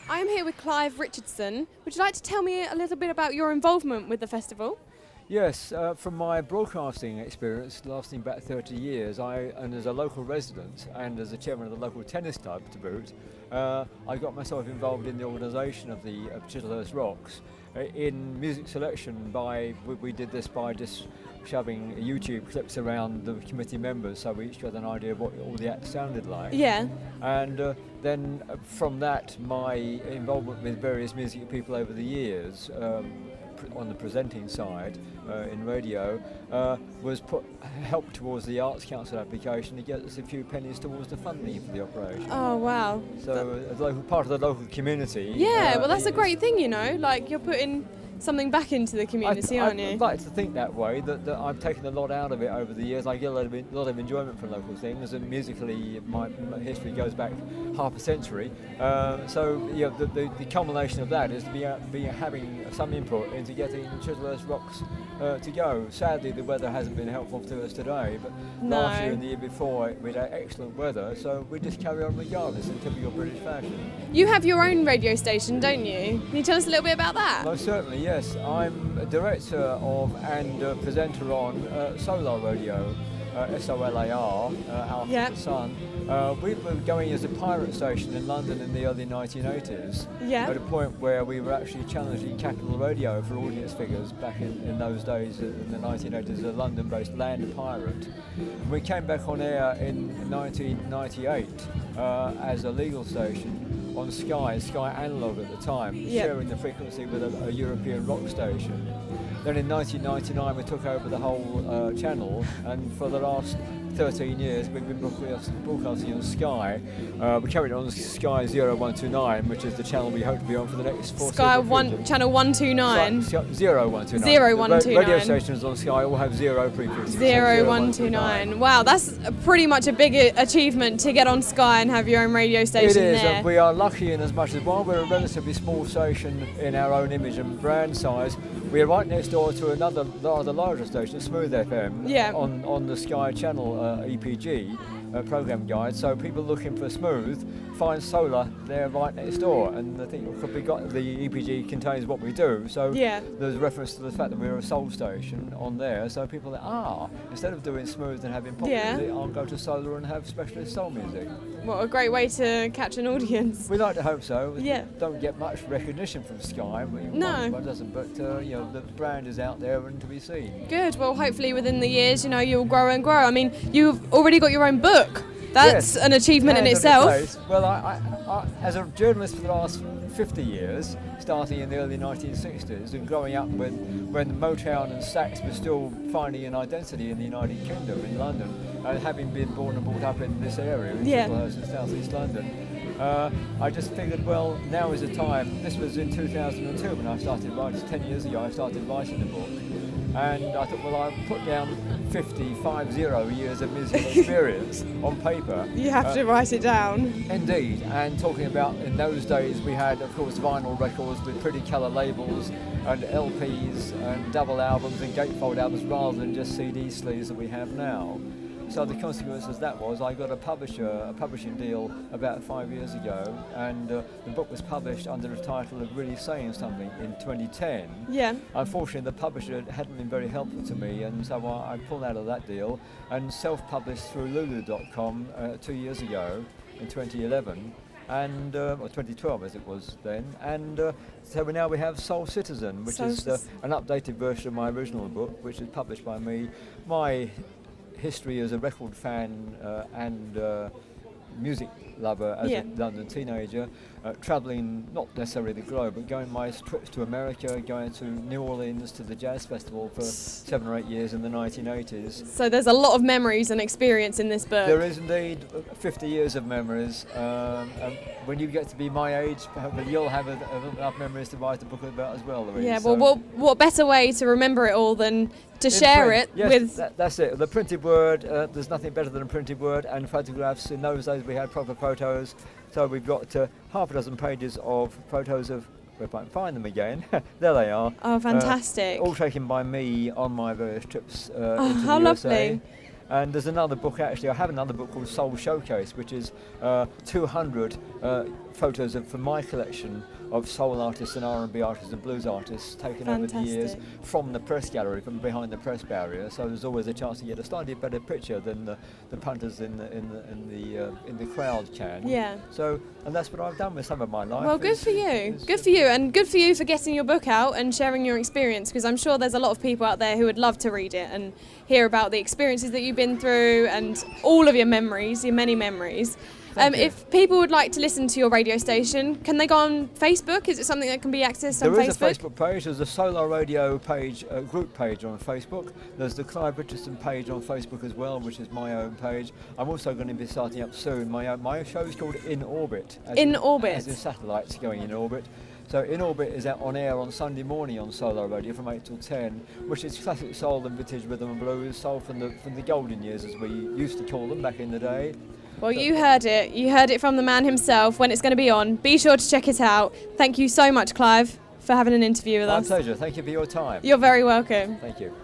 I am here with Clive Richardson. Would you like to tell me a little bit about your involvement with the festival? Yes, from my broadcasting experience lasting about 30 years, and as a local resident and as a chairman of the local tennis club to boot, I got myself involved in the organisation of the Chislehurst Rocks in music selection. We did this by just shoving YouTube clips around the committee members, so we each had an idea of what all the acts sounded like. Yeah. And then from that, my involvement with various music people over the years, on the presenting side in radio, was helped towards the Arts Council application to get us a few pennies towards the funding for the operation. Oh wow! So as part of the local community. Yeah, well that's a great thing, you know. Like you're putting something back into the community, aren't you? I'd like to think that way. That I've taken a lot out of it over the years. I get a lot of enjoyment from local things, and musically, my history goes back half a century. So yeah, the culmination of that is to be having some input into getting Chislehurst Rocks to go. Sadly, the weather hasn't been helpful to us today, but last year and the year before we had excellent weather, so we just carry on regardless in typical British fashion. You have your own radio station, don't you? Can you tell us a little bit about that? Most certainly, yes. I'm a director of and presenter on Solar Radio, SOLAR, Alpha the Sun. We were going as a pirate station in London in the early 1980s, at a point where we were actually challenging Capital Radio for audience figures back in those days, in the 1980s, a London-based land pirate. We came back on air in 1998 as a legal station on Sky Analog at the time, sharing the frequency with a European rock station. Then in 1999 we took over the whole channel, and for the last 13 years we've been broadcasting on Sky. We carried on Sky 0129, which is the channel we hope to be on for the next 4 Sky channel 129. 0129. 0129. Radio stations on Sky all have zero frequencies. 0129. Wow, that's pretty much a big achievement to get on Sky and have your own radio station there. It is, and we are lucky in as much as while we're a relatively small station in our own image and brand size, we're right next door to another rather larger station, Smooth FM, on the Sky channel EPG program guide. So people looking for Smooth find Solar there right next door, and I think the EPG contains what we do. So there's reference to the fact that we're a soul station on there. So people think, instead of doing Smooth and having pop music, I'll go to Solar and have specialist soul music. What a great way to catch an audience. We like to hope so. We don't get much recognition from Sky. No. One doesn't, but the brand is out there and to be seen. Good. Well, hopefully within the years, you'll grow and grow. I mean, you've already got your own book. That's an achievement in itself. Well, I, as a journalist for the last 50 years, starting in the early 1960s and growing up when Motown and Sax were still finding an identity in the United Kingdom, in London, and having been born and brought up in this area, in Chislehurst in South East London, I just figured, well, now is the time. This was in 2002 when I started writing. 10 years ago I started writing the book. And I thought, well, I'll put down 50 years of musical experience on paper. You have to write it down. Indeed, and talking about, in those days we had, of course, vinyl records with pretty colour labels and LPs and double albums and gatefold albums rather than just CD sleeves that we have now. So the consequence of that was I got a publishing deal about 5 years ago, and the book was published under the title of Really Saying Something in 2010. Yeah. Unfortunately, the publisher hadn't been very helpful to me, and so I pulled out of that deal and self-published through Lulu.com 2 years ago in 2011. And or 2012 as it was then, and so now we have Soul Citizen, which is an updated version of my original book, which is published by me. My history as a record fan and music lover as a London teenager, travelling not necessarily the globe, but going my trips to America, going to New Orleans to the Jazz Festival for 7 or 8 years in the 1980s. So there's a lot of memories and experience in this book. There is indeed 50 years of memories. And when you get to be my age, you'll have enough memories to write a book about as well, Louise. Yeah, well, what better way to remember it all than to share it with... That's it. The printed word, there's nothing better than a printed word, and photographs. In those days we had proper photos, so we've got half a dozen pages of photos of, if I can find them again, there they are. Oh, fantastic. All taken by me on my various trips into how the USA. Lovely. And there's another book, actually, I have another book called Soul Showcase, which is 200 photos from my collection of soul artists and R&B artists and blues artists taken over the years from the press gallery, from behind the press barrier. So there's always a chance to get a slightly better picture than the punters in the crowd can. Yeah. So, and that's what I've done with some of my life. Well, good for you. Good for you, and good for you for getting your book out and sharing your experience, because I'm sure there's a lot of people out there who would love to read it and hear about the experiences that you've been through and all of your memories, your many memories. If people would like to listen to your radio station, can they go on Facebook? Is it something that can be accessed on Facebook? There is a Facebook page. There's a Solar Radio page, group page on Facebook. There's the Clive Richardson page on Facebook as well, which is my own page. I'm also going to be starting up soon. My show is called In Orbit. As in satellites going in orbit. So In Orbit is out on air on Sunday morning on Solar Radio from 8 till 10, which is classic soul and vintage rhythm and blues, soul from the golden years, as we used to call them back in the day. Well, you heard it. You heard it from the man himself when it's going to be on. Be sure to check it out. Thank you so much, Clive, for having an interview with us. My pleasure. Thank you for your time. You're very welcome. Thank you.